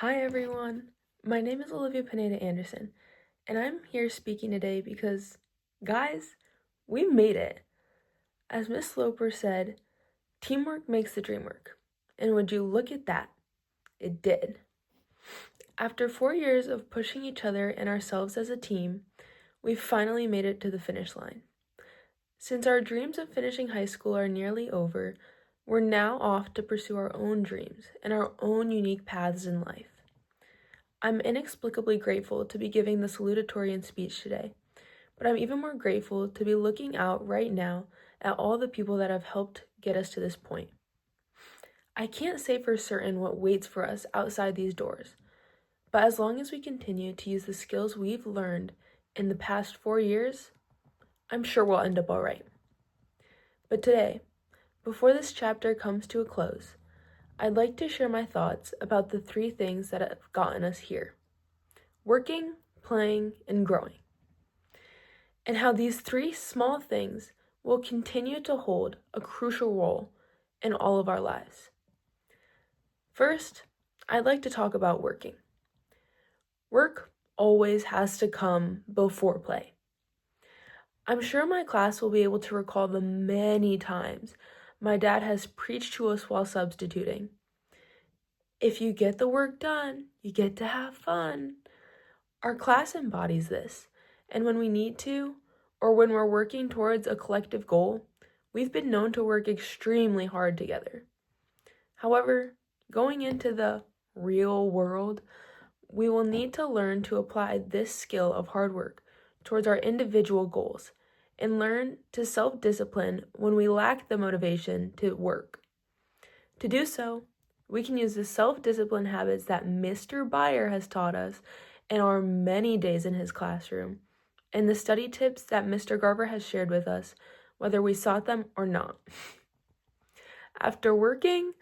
Hi everyone, my name is Olivia Pineda-Andersen, and I'm here speaking today because, guys, we made it. As Miss Sloper said, teamwork makes the dream work. And would you look at that? It did. After 4 years of pushing each other and ourselves as a team, we've finally made it to the finish line. Since our dreams of finishing high school are nearly over, we're now off to pursue our own dreams and our own unique paths in life. I'm inexplicably grateful to be giving the Salutatorian speech today, but I'm even more grateful to be looking out right now at all the people that have helped get us to this point. I can't say for certain what waits for us outside these doors, but as long as we continue to use the skills we've learned in the past 4 years, I'm sure we'll end up all right. But today, before this chapter comes to a close, I'd like to share my thoughts about the 3 things that have gotten us here: working, playing, and growing, and how these 3 small things will continue to hold a crucial role in all of our lives. First, I'd like to talk about working. Work always has to come before play. I'm sure my class will be able to recall the many times my dad has preached to us while substituting. If you get the work done, you get to have fun. Our class embodies this, and when we need to, or when we're working towards a collective goal, we've been known to work extremely hard together. However, going into the real world, we will need to learn to apply this skill of hard work towards our individual goals and learn to self-discipline when we lack the motivation to work. To do so, we can use the self-discipline habits that Mr. Byer has taught us in our many days in his classroom, and the study tips that Mr. Garver has shared with us, whether we sought them or not. After working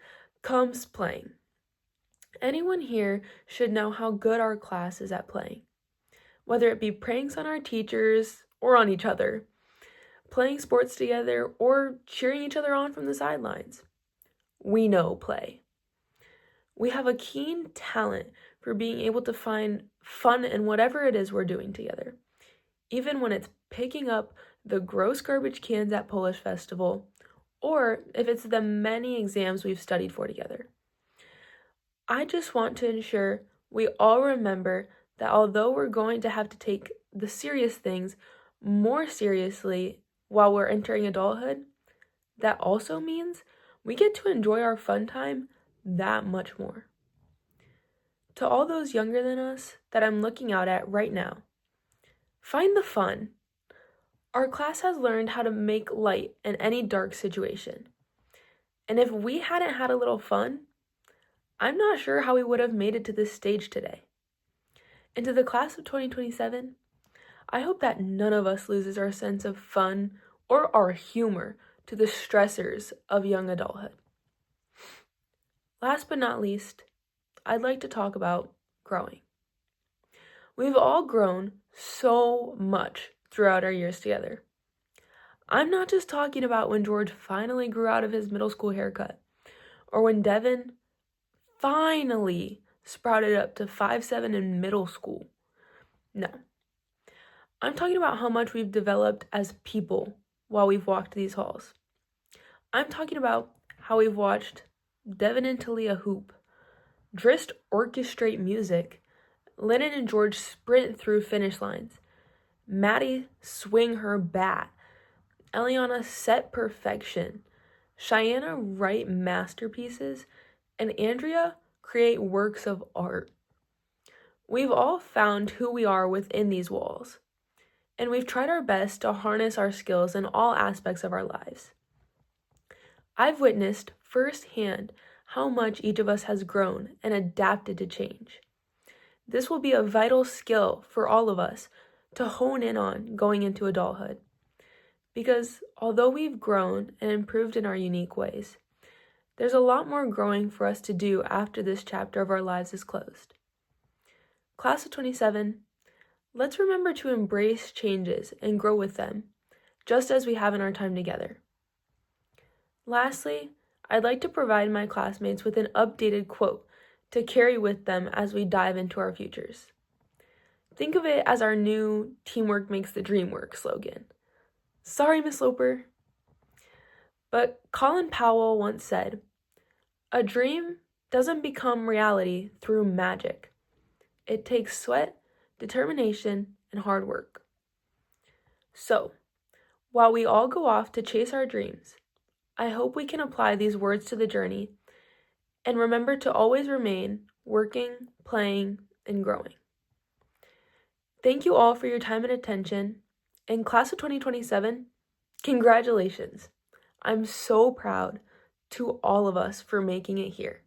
comes playing. Anyone here should know how good our class is at playing, whether it be pranks on our teachers or on each other, playing sports together, or cheering each other on from the sidelines. We know play. We have a keen talent for being able to find fun in whatever it is we're doing together, even when it's picking up the gross garbage cans at Polish Festival, or if it's the many exams we've studied for together. I just want to ensure we all remember that although we're going to have to take the serious things more seriously while we're entering adulthood, that also means we get to enjoy our fun time that much more. To all those younger than us that I'm looking out at right now, find the fun. Our class has learned how to make light in any dark situation. And if we hadn't had a little fun, I'm not sure how we would have made it to this stage today. And to the class of 2027, I hope that none of us loses our sense of fun or our humor to the stressors of young adulthood. Last but not least, I'd like to talk about growing. We've all grown so much throughout our years together. I'm not just talking about when George finally grew out of his middle school haircut, or when Devin finally sprouted up to 5'7" in middle school. No. I'm talking about how much we've developed as people while we've walked these halls. I'm talking about how we've watched Devin and Talia hoop, Drist orchestrate music, Lennon and George sprint through finish lines, Maddie swing her bat, Eliana set perfection, Cheyenne write masterpieces, and Andrea create works of art. We've all found who we are within these walls, and we've tried our best to harness our skills in all aspects of our lives. I've witnessed firsthand how much each of us has grown and adapted to change. This will be a vital skill for all of us to hone in on going into adulthood. Because although we've grown and improved in our unique ways, there's a lot more growing for us to do after this chapter of our lives is closed. Class of 27, let's remember to embrace changes and grow with them, just as we have in our time together. Lastly, I'd like to provide my classmates with an updated quote to carry with them as we dive into our futures. Think of it as our new teamwork makes the dream work slogan. Sorry, Miss Loper. But Colin Powell once said, "A dream doesn't become reality through magic. It takes sweat, determination, and hard work." So, while we all go off to chase our dreams, I hope we can apply these words to the journey and remember to always remain working, playing, and growing. Thank you all for your time and attention. And Class of 2027, congratulations. I'm so proud to all of us for making it here.